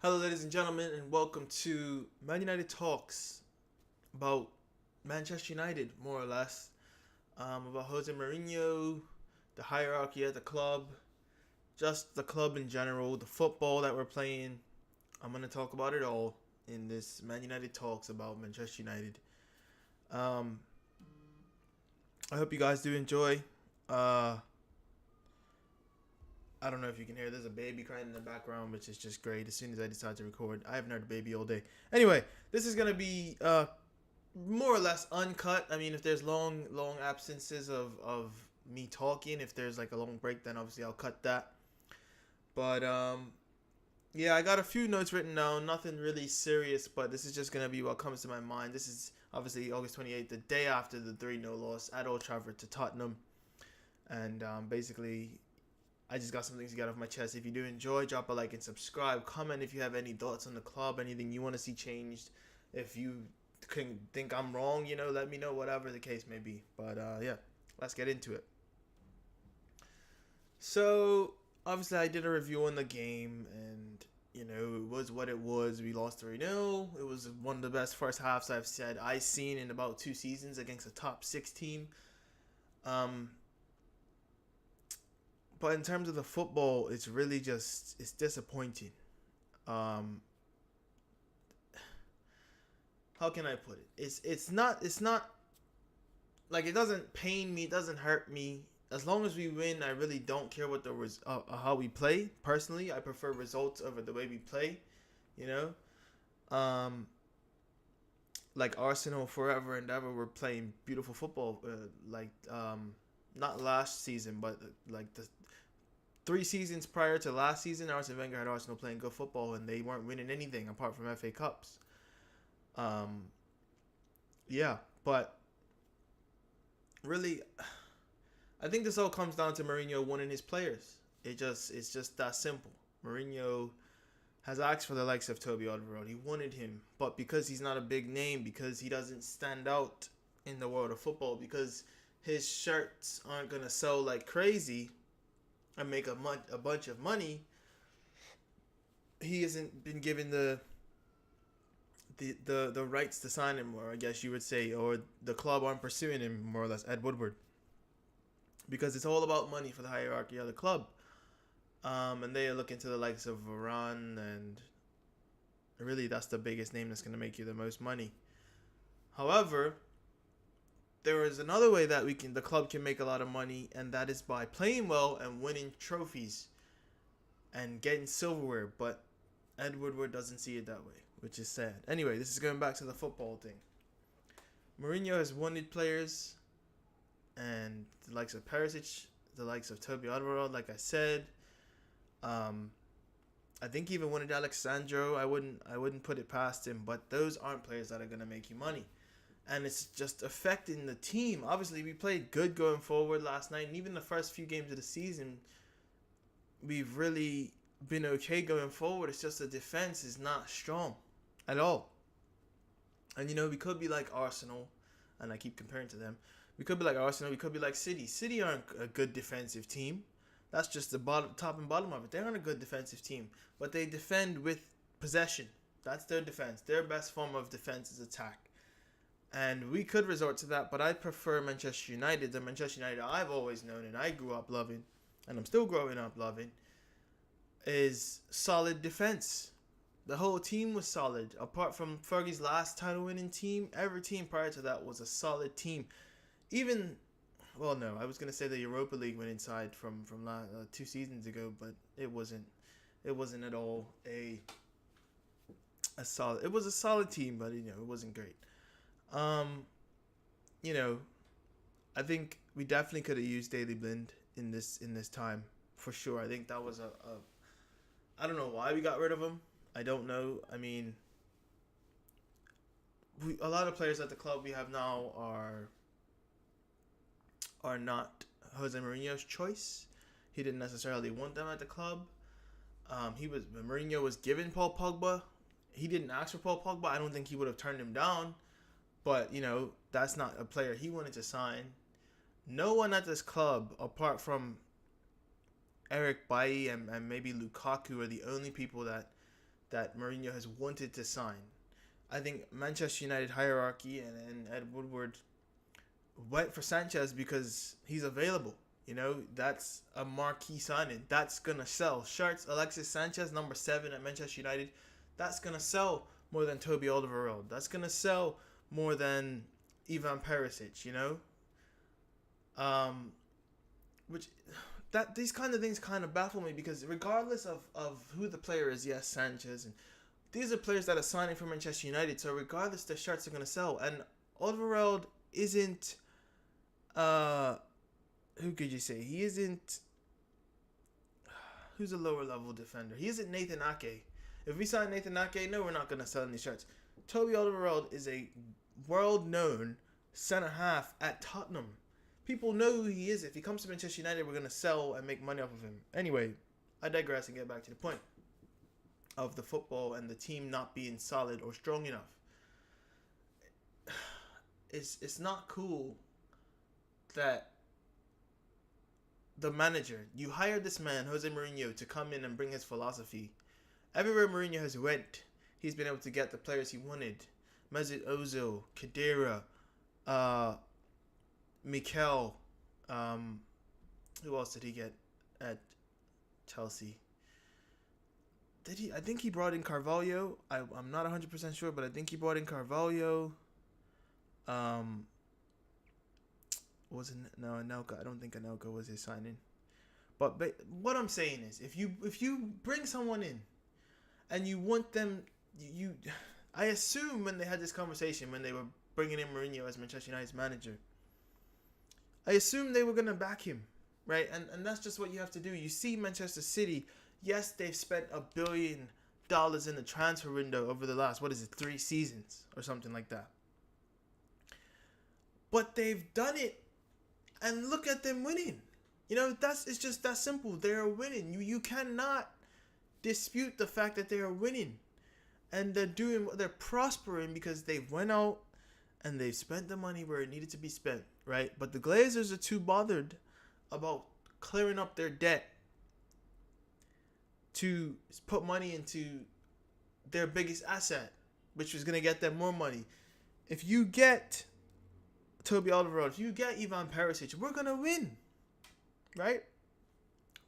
Hello, ladies and gentlemen, and welcome to Man United Talks about Manchester United, more or less. About Jose Mourinho, the hierarchy at the club, just the club in general, the football that we're playing. I'm going to talk about it all in this Man United Talks about Manchester United. Um, I hope you guys do enjoy. Uh, I don't know if you can hear. There's a baby crying in the background, which is just great. As soon as I decide to record, I haven't heard a baby all day. Anyway, this is gonna be more or less uncut. I mean, if there's long absences of me talking, if there's like a long break, then obviously I'll cut that. But yeah, I got a few notes written down. Nothing really serious, but this is just gonna be what comes to my mind. This is obviously August 28th, the day after the 3-0 loss at Old Trafford to Tottenham, and basically I just got some things to get off my chest. If you do enjoy, drop a like and subscribe. Comment if you have any thoughts on the club, anything you want to see changed. If you can think I'm wrong, let me know, whatever the case may be. But yeah, let's get into it. So, obviously, I did a review on the game, and, it was what it was. We lost 3-0. It was one of the best first halves I've seen in about 2 seasons against a top 6 team. But in terms of the football, it's really it's disappointing. Um, how can I put it? It's not like, it doesn't pain me, it doesn't hurt me. As long as we win, I really don't care what how we play. Personally, I prefer results over the way we play. You know, like Arsenal forever and ever were playing beautiful football. Not last season, but like the 3 seasons prior to last season, Arsene Wenger had Arsenal playing good football, and they weren't winning anything apart from FA Cups. Yeah, but really, I think this all comes down to Mourinho wanting his players. It's just that simple. Mourinho has asked for the likes of Toby Alderweireld. He wanted him, but because he's not a big name, because he doesn't stand out in the world of football, because his shirts aren't gonna sell like crazy and make a bunch of money, he hasn't been given the rights to sign him, or I guess you would say, or the club aren't pursuing him, more or less, Ed Woodward, because it's all about money for the hierarchy of the club. And they are looking to the likes of Varane, and really that's the biggest name that's going to make you the most money. However, there is another way that the club can make a lot of money, and that is by playing well and winning trophies and getting silverware. But Ed Woodward doesn't see it that way, which is sad. Anyway, this is going back to the football thing. Mourinho has wanted players, and the likes of Perisic, the likes of Toby Alderweireld, like I said. I think he even wanted Alexandro. I wouldn't put it past him, but those aren't players that are going to make you money. And it's just affecting the team. Obviously, we played good going forward last night, and even the first few games of the season, we've really been okay going forward. It's just the defense is not strong at all. And, we could be like Arsenal, and I keep comparing to them. We could be like Arsenal. We could be like City. City aren't a good defensive team. That's just the top and bottom of it. They aren't a good defensive team, but they defend with possession. That's their defense. Their best form of defense is attack. And we could resort to that, but I prefer Manchester United. The Manchester United I've always known and I grew up loving, and I'm still growing up loving, is solid defense. The whole team was solid. Apart from Fergie's last title-winning team, every team prior to that was a solid team. Even, well, no, I was going to say the Europa League winning side from 2 seasons ago, but it wasn't at all a solid. It was a solid team, but it wasn't great. I think we definitely could have used Daley Blind in this time for sure. I think that was I don't know why we got rid of him. I don't know. I mean, a lot of players at the club we have now are not Jose Mourinho's choice. He didn't necessarily want them at the club. Mourinho was given Paul Pogba. He didn't ask for Paul Pogba. I don't think he would have turned him down. But, that's not a player he wanted to sign. No one at this club, apart from Eric Bailly and maybe Lukaku, are the only people that that Mourinho has wanted to sign. I think Manchester United hierarchy and Ed Woodward went for Sanchez because he's available. You know, that's a marquee signing. That's going to sell. Shirts, Alexis Sanchez, number 7 at Manchester United. That's going to sell more than Toby Alderweireld. That's going to sell more than Ivan Perisic, you know? Which, that these kind of things kind of baffle me because regardless of who the player is, yes, Sanchez, and these are players that are signing for Manchester United, so regardless, their shirts are going to sell. And Alderweireld isn't... who could you say? He isn't... Who's a lower level defender? He isn't Nathan Ake. If we sign Nathan Ake, no, we're not going to sell any shirts. Toby Alderweireld is a world-known centre-half at Tottenham. People know who he is. If he comes to Manchester United, we're going to sell and make money off of him. Anyway, I digress and get back to the point of the football and the team not being solid or strong enough. It's not cool that the manager, you hired this man, Jose Mourinho, to come in and bring his philosophy. Everywhere Mourinho has went, he's been able to get the players he wanted. Mesut Ozil, Khedira, Mikel, who else did he get at Chelsea? Did he? I think he brought in Carvalho. I'm not 100% sure, but I think he brought in Carvalho. Was it no Anelka? I don't think Anelka was his signing. But what I'm saying is, if you bring someone in, and you want them, I assume when they had this conversation when they were bringing in Mourinho as Manchester United's manager, I assume they were gonna back him, right? And that's just what you have to do. You see Manchester City. Yes, they've spent $1 billion in the transfer window over the last 3 seasons or something like that. But they've done it, and look at them winning. You know, it's just that simple. They are winning. You cannot dispute the fact that they are winning, and they're prospering because they went out and they've spent the money where it needed to be spent, right? But the Glazers are too bothered about clearing up their debt to put money into their biggest asset, which was going to get them more money. If you get Toby Alderweireld, if you get Ivan Perisic, we're going to win, right?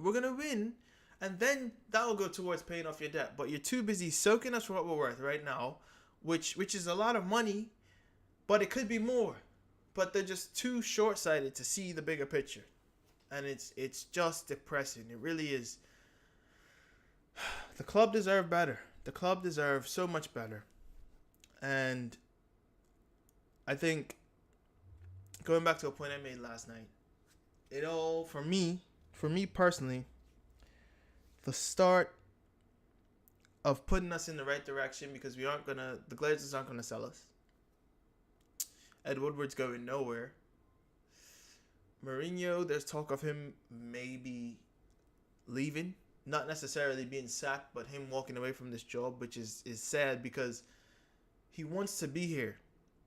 We're going to win, and then that will go towards paying off your debt. But you're too busy soaking us for what we're worth right now, which is a lot of money, but it could be more. But they're just too short-sighted to see the bigger picture. And it's just depressing. It really is. The club deserve better. The club deserves so much better. And I think, going back to a point I made last night, it all, for me personally, the start of putting us in the right direction, because the Glazers aren't gonna sell us. Ed Woodward's going nowhere. Mourinho, there's talk of him maybe leaving. Not necessarily being sacked, but him walking away from this job, which is sad because he wants to be here.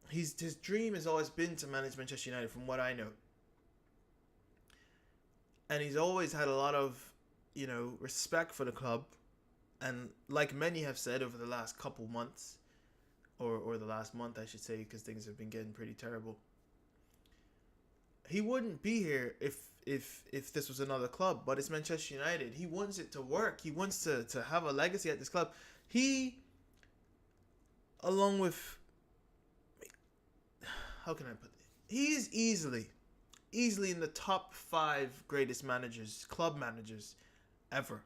His dream has always been to manage Manchester United, from what I know. And he's always had a lot of, respect for the club. And like many have said over the last couple months, or the last month, I should say, because things have been getting pretty terrible. He wouldn't be here if this was another club, but it's Manchester United. He wants it to work. He wants to have a legacy at this club. He, along with, how can I put it? He is easily in the top 5 greatest club managers ever.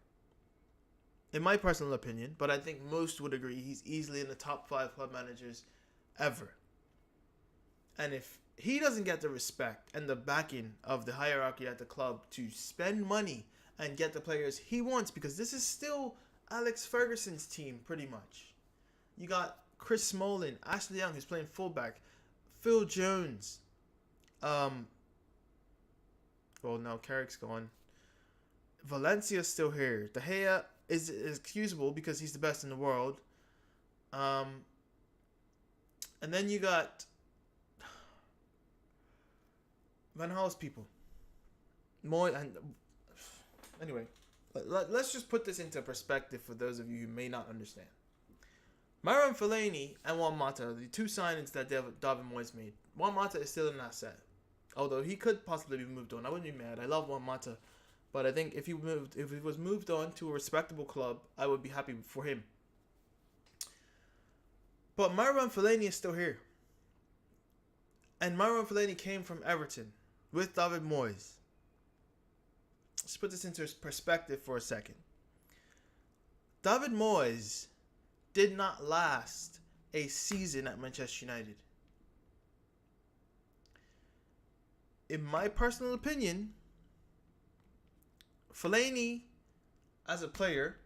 In my personal opinion, but I think most would agree, he's easily in the top 5 club managers ever. And if he doesn't get the respect and the backing of the hierarchy at the club to spend money and get the players he wants, because this is still Alex Ferguson's team pretty much. You got Chris Smalling, Ashley Young, who's playing fullback, Phil Jones. Well, now Carrick's gone. Valencia's still here. De Gea is excusable because he's the best in the world. And then you got Van Gaal's people. Anyway, Let's just put this into perspective for those of you who may not understand. Myron Fellaini and Juan Mata are the two signings that David Moyes made. Juan Mata is still an asset, although he could possibly be moved on. I wouldn't be mad. I love Juan Mata, but I think if he was moved on to a respectable club, I would be happy for him. But Myron Fellaini is still here, and Myron Fellaini came from Everton with David Moyes. Let's put this into perspective for a second. David Moyes did not last a season at Manchester United. In my personal opinion, Fellaini as a player,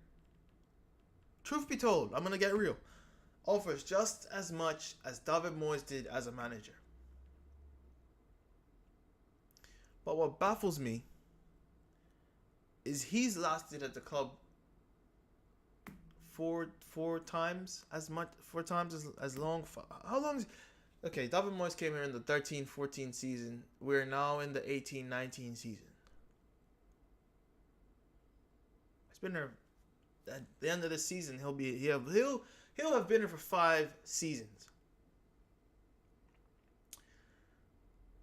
truth be told, I'm going to get real, offers just as much as David Moyes did as a manager. But what baffles me is he's lasted at the club four times as long. How long? Okay, David Moyes came here in the 13-14 season. We're now in the 18-19 season. It's been there. At the end of the season, he'll have been here for 5 seasons.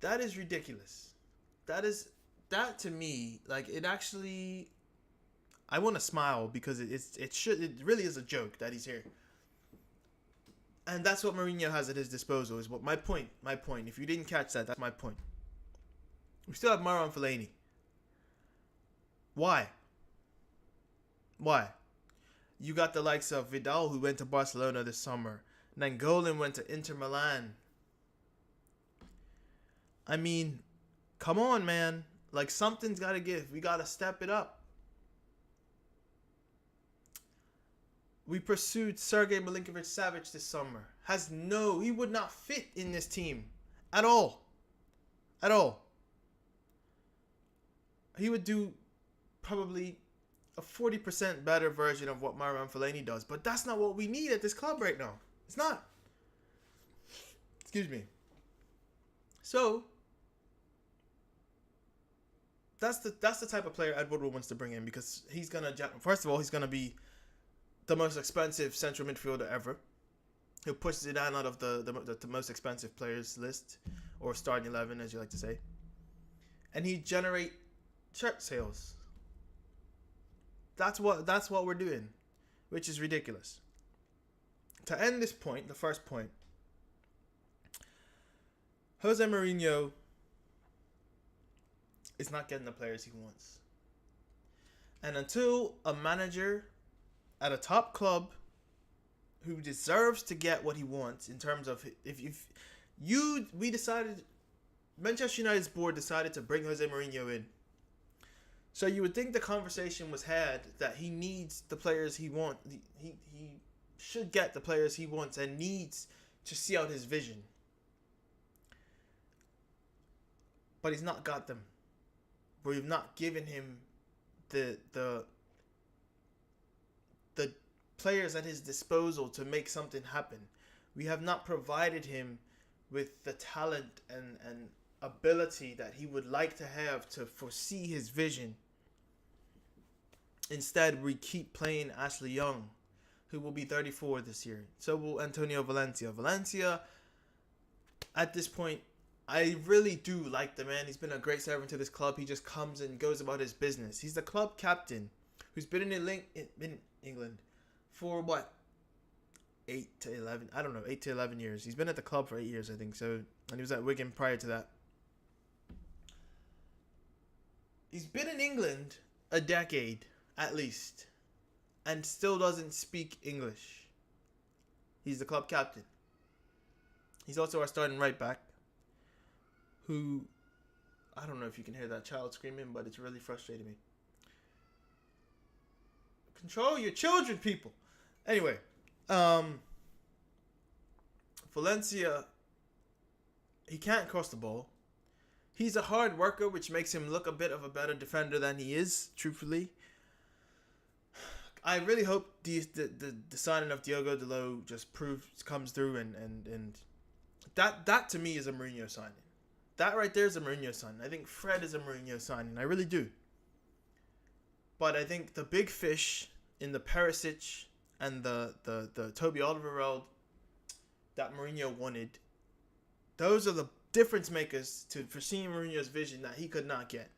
That is ridiculous. That to me, like, it actually, I want to smile because it really is a joke that he's here. And that's what Mourinho has at his disposal, is what my point. If you didn't catch that, that's my point. We still have Myron Fellaini. Why? You got the likes of Vidal, who went to Barcelona this summer. Nainggolan went to Inter Milan. I mean, come on, man. Like, something's got to give. We got to step it up. We pursued Sergei Milinkovic-Savic this summer. He would not fit in this team at all. At all. He would do probably a 40% better version of what Myron Fellaini does. But that's not what we need at this club right now. It's not. Excuse me. So, that's the type of player Ed Woodward wants to bring in, because he's going to, first of all, he's going to be the most expensive central midfielder ever. He'll push Zidane out of the most expensive players list, or starting 11, as you like to say. And he generate shirt sales. That's what we're doing, which is ridiculous. To end this point, the first point, Jose Mourinho is not getting the players he wants. And until a manager at a top club who deserves to get what he wants, in terms of, Manchester United's board decided to bring Jose Mourinho in. So you would think the conversation was had that he needs the players he wants. He should get the players he wants and needs to see out his vision. But he's not got them. We've not given him the players at his disposal to make something happen. We have not provided him with the talent and ability that he would like to have to foresee his vision. Instead, we keep playing Ashley Young, who will be 34 this year. So will Antonio Valencia. Valencia, at this point, I really do like the man. He's been a great servant to this club. He just comes and goes about his business. He's the club captain who's been in England for what? 8 to 11. I don't know, 8 to 11 years. He's been at the club for 8 years, I think. So, and he was at Wigan prior to that. He's been in England a decade, at least, and still doesn't speak English. He's the club captain. He's also our starting right back, who, I don't know if you can hear that child screaming, but it's really frustrating me. Control your children, people. Anyway, Valencia, he can't cross the ball. He's a hard worker, which makes him look a bit of a better defender than he is, truthfully. I really hope the signing of Diogo Dalot just comes through, and that to me is a Mourinho signing. That right there is a Mourinho signing. I think Fred is a Mourinho signing. I really do. But I think the big fish in the Perisic and the Toby Alderweireld that Mourinho wanted, those are the difference makers to foresee Mourinho's vision that he could not get.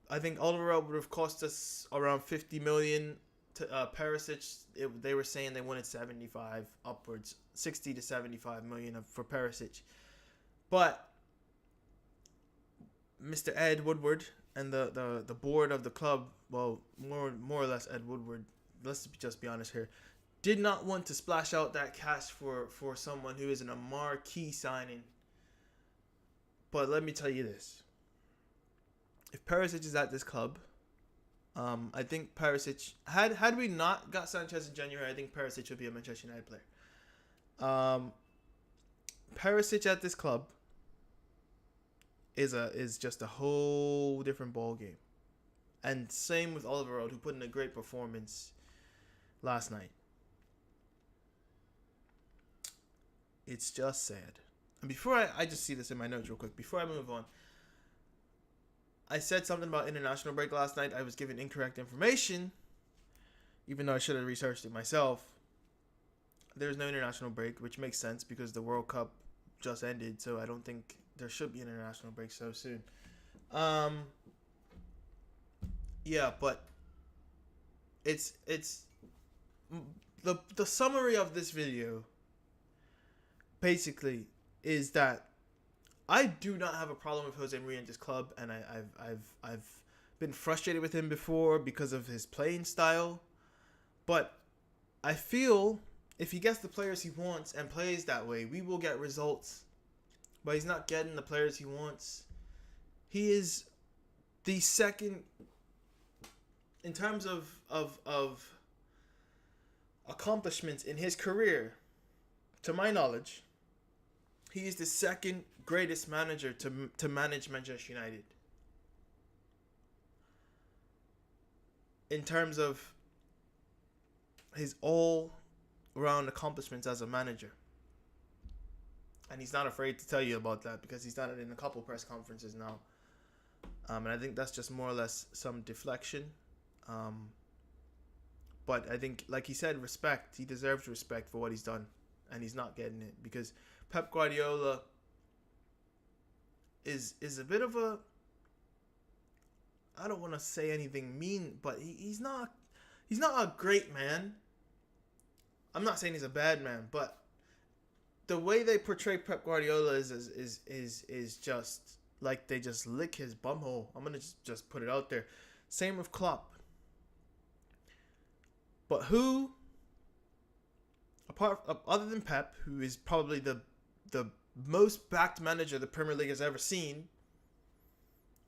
I think Alderweireld would have cost us around 50 million. To Perisic, they were saying they wanted 75 upwards, 60 to 75 million for Perisic. But Mr. Ed Woodward and the board of the club, well, more or less Ed Woodward, let's just be honest here, did not want to splash out that cash for someone who isn't a marquee signing. But let me tell you this. If Perisic is at this club, I think Perisic, had we not got Sanchez in January, I think Perisic would be a Manchester United player. Perisic at this club is just a whole different ball game. And same with Alderweireld, who put in a great performance last night. It's just sad. And before I just see this in my notes real quick, before I move on, I said something about international break last night. I was given incorrect information, even though I should have researched it myself. There's no international break, which makes sense because the World Cup just ended, so I don't think there should be an international break so soon. Yeah, but it's the summary of this video basically is that I do not have a problem with Jose Mourinho at this club, and I've been frustrated with him before because of his playing style. But I feel if he gets the players he wants and plays that way, we will get results. But he's not getting the players he wants. He is the second in terms of accomplishments in his career, to my knowledge. He is the second greatest manager to manage Manchester United. In terms of his all-round accomplishments as a manager. And he's not afraid to tell you about that because he's done it in a couple press conferences now. And I think that's just more or less some deflection. But I think, like he said, respect. He deserves respect for what he's done. And he's not getting it because Pep Guardiola is a bit of a, I don't want to say anything mean, but he's not a great man. I'm not saying he's a bad man, but the way they portray Pep Guardiola is just like they just lick his bumhole. I'm gonna just put it out there. Same with Klopp. But who, other than Pep, who is probably the most backed manager the Premier League has ever seen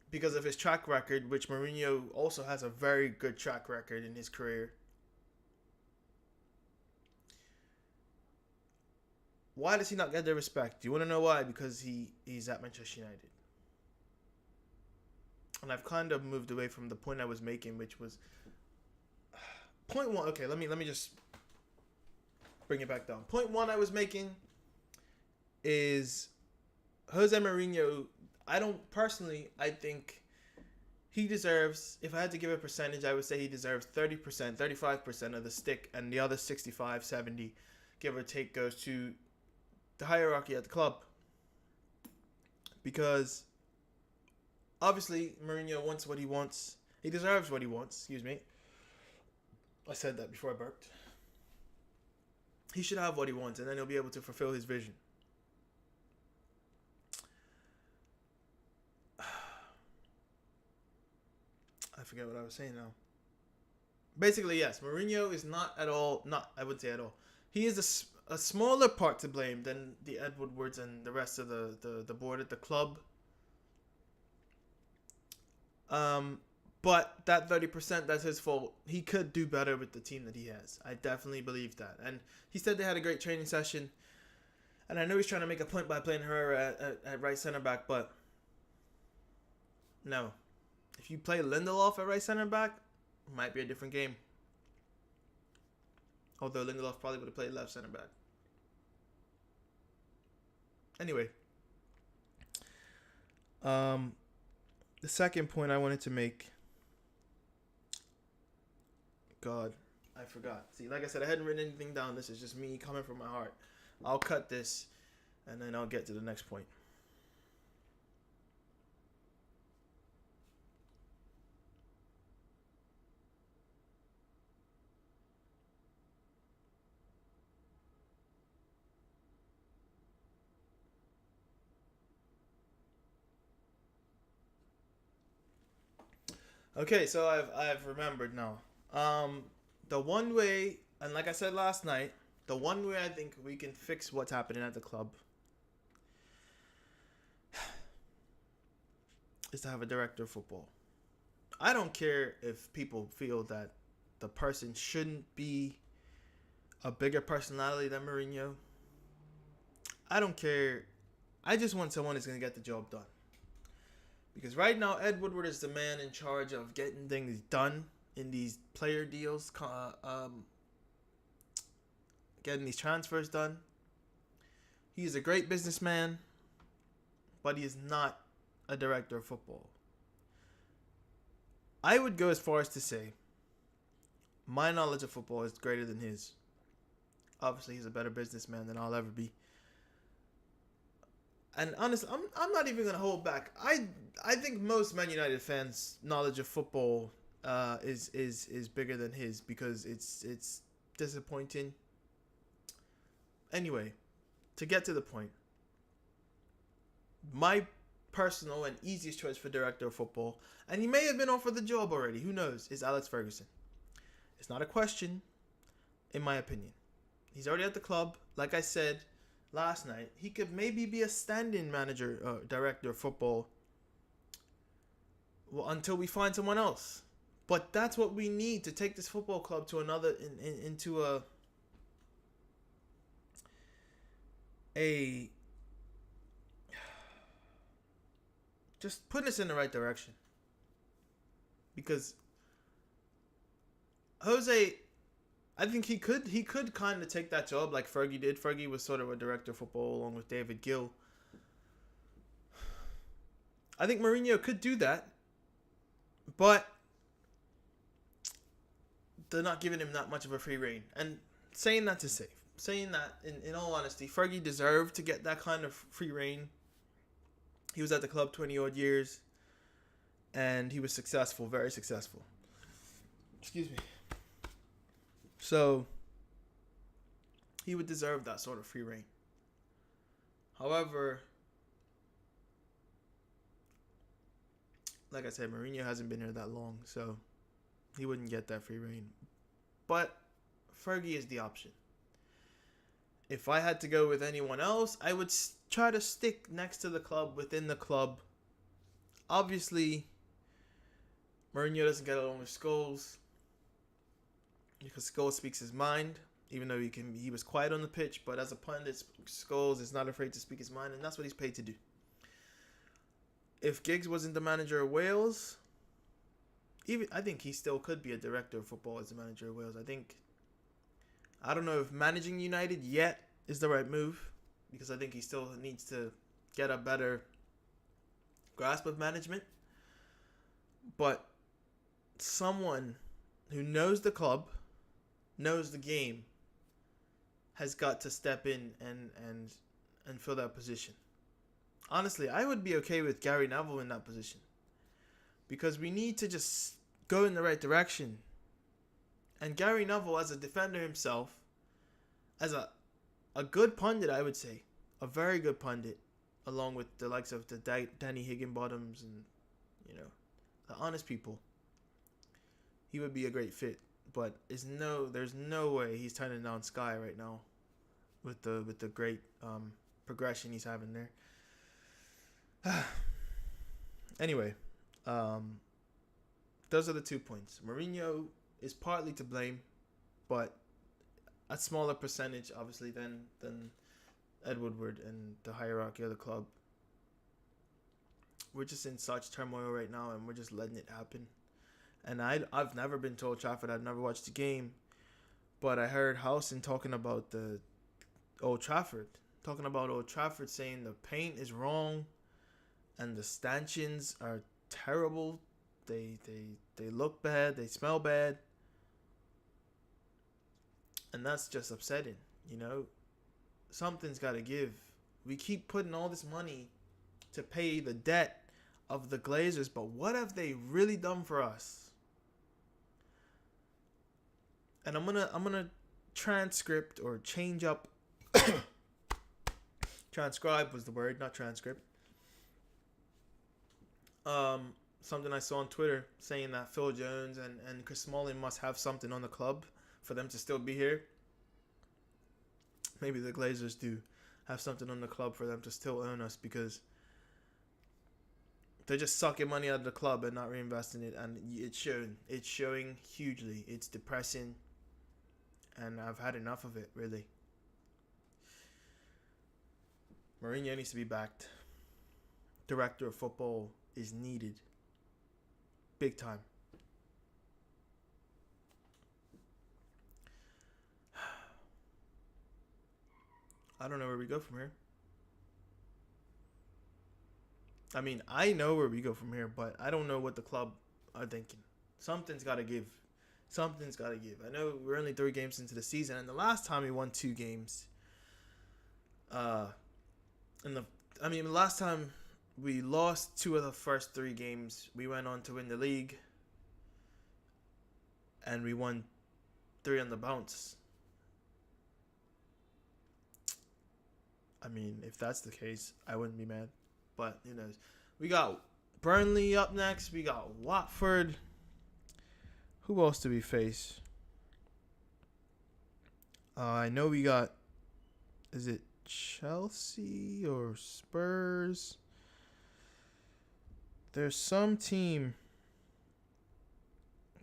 because of his track record, which Mourinho also has a very good track record in his career. Why does he not get the respect? Do you want to know why? Because he's at Manchester United. And I've kind of moved away from the point I was making, which was point one. Okay, let me just bring it back down. Point one I was making is Jose Mourinho. I think he deserves, if I had to give a percentage, I would say he deserves 30%, 35% of the stick, and the other 65, 70, give or take, goes to the hierarchy at the club. Because obviously Mourinho wants what he wants. He deserves what he wants. Excuse me. I said that before I burped. He should have what he wants, and then he'll be able to fulfill his vision. I forget what I was saying now. Basically, yes, Mourinho is I wouldn't say at all. He is a smaller part to blame than the Ed Woodwards and the rest of the board at the club. But that 30%, that's his fault. He could do better with the team that he has. I definitely believe that. And he said they had a great training session. And I know he's trying to make a point by playing Herrera at right center back, but no. If you play Lindelof at right center back, it might be a different game. Although Lindelof probably would have played left center back. Anyway. The second point I wanted to make God, I forgot. See, like I said, I hadn't written anything down. This is just me coming from my heart. I'll cut this, and then I'll get to the next point. Okay, so I've remembered now. The one way, and like I said last night, the one way I think we can fix what's happening at the club is to have a director of football. I don't care if people feel that the person shouldn't be a bigger personality than Mourinho. I don't care. I just want someone who's going to get the job done. Because right now, Ed Woodward is the man in charge of getting things done in these player deals, getting these transfers done. He is a great businessman, but he is not a director of football. I would go as far as to say my knowledge of football is greater than his. Obviously, he's a better businessman than I'll ever be. And honestly, I'm not even gonna hold back. I think most Man United fans' knowledge of football is bigger than his, because it's disappointing. Anyway, to get to the point, my personal and easiest choice for director of football, and he may have been offered the job already, who knows, is Alex Ferguson. It's not a question, in my opinion. He's already at the club. Like I said last night, he could maybe be a stand-in manager, director of football, until we find someone else. But that's what we need to take this football club to another, into just putting us in the right direction. Because Jose, I think he could kind of take that job like Fergie did. Fergie was sort of a director of football along with David Gill. I think Mourinho could do that, but they're not giving him that much of a free rein. And saying that in all honesty, Fergie deserved to get that kind of free rein. He was at the club 20 odd years, and he was successful, very successful. Excuse me. So he would deserve that sort of free rein. However, like I said, Mourinho hasn't been here that long, so he wouldn't get that free rein. But Fergie is the option. If I had to go with anyone else, I would try to stick next to the club, within the club. Obviously, Mourinho doesn't get along with Scholes, because Scholes speaks his mind, even though he was quiet on the pitch. But as a pundit, Scholes is not afraid to speak his mind, and that's what he's paid to do. If Giggs wasn't the manager of Wales, I think he still could be a director of football as the manager of Wales. I don't know if managing United yet is the right move, because I think he still needs to get a better grasp of management. But someone who knows the club, knows the game, has got to step in and fill that position. Honestly, I would be okay with Gary Neville in that position, because we need to just go in the right direction. And Gary Neville, as a defender himself, as a good pundit, I would say, a very good pundit, along with the likes of the Danny Higginbottoms and, the honest people, he would be a great fit. But there's no way he's turning down Sky right now, with the great progression he's having there. Anyway, those are the 2 points. Mourinho is partly to blame, but a smaller percentage, obviously, than Ed Woodward and the hierarchy of the club. We're just in such turmoil right now, and we're just letting it happen. And I've never been to Old Trafford. I've never watched the game, but I heard Howson talking about Old Trafford, saying the paint is wrong, and the stanchions are terrible. They look bad. They smell bad. And that's just upsetting, you know? Something's got to give. We keep putting all this money to pay the debt of the Glazers, but what have they really done for us? And I'm gonna transcript or change up. Transcribe was the word, not transcript. Something I saw on Twitter saying that Phil Jones and Chris Smalling must have something on the club for them to still be here. Maybe the Glazers do have something on the club for them to still own us, because they're just sucking money out of the club and not reinvesting it, and it's showing. It's showing hugely. It's depressing, and I've had enough of it, really. Mourinho needs to be backed. Director of football is needed. Big time. I don't know where we go from here. I mean, I know where we go from here, but I don't know what the club are thinking. Something's got to give. Something's got to give. I know we're only 3 games into the season, and the last time we won 2 games, last time we lost 2 of the first 3 games, we went on to win the league, and we won 3 on the bounce. I mean, if that's the case, I wouldn't be mad. But, you know, we got Burnley up next. We got Watford. Who else do we face? I know we got, is it Chelsea or Spurs? There's some team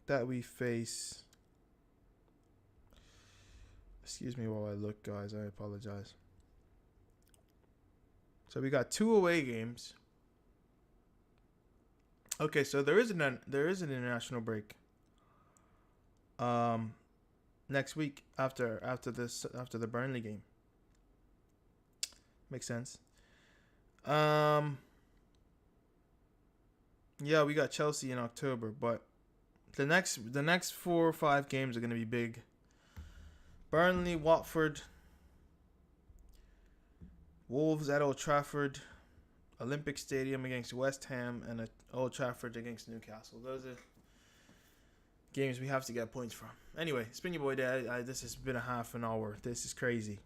that we face. Excuse me while I look, guys. I apologize. So we got 2 away games. Okay, so there is an international break. Next week after the Burnley game. Makes sense. Yeah, we got Chelsea in October, but the next 4 or 5 games are gonna be big. Burnley, Watford, Wolves at Old Trafford, Olympic Stadium against West Ham, and Old Trafford against Newcastle. Those are games we have to get points from. Anyway, it's been your boy Dad. This has been a half an hour. This is crazy.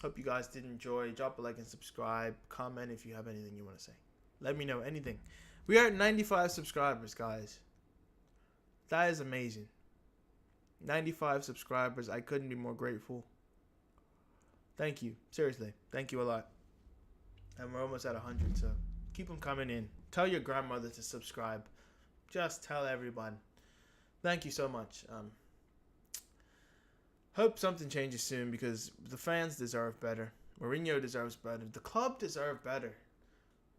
Hope you guys did enjoy. Drop a like and subscribe. Comment if you have anything you want to say. Let me know anything. We are at 95 subscribers, guys. That is amazing. 95 subscribers. I couldn't be more grateful. Thank you. Seriously. Thank you a lot. And we're almost at 100, so keep them coming in. Tell your grandmother to subscribe. Just tell everyone. Thank you so much. Hope something changes soon, because the fans deserve better. Mourinho deserves better. The club deserves better.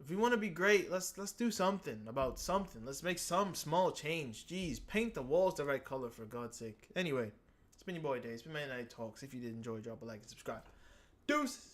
If we want to be great, let's do something about something. Let's make some small change. Jeez, paint the walls the right color, for God's sake. Anyway, it's been your boy Dave. It's been Man United Talks. If you did enjoy, drop a like and subscribe. Deuces.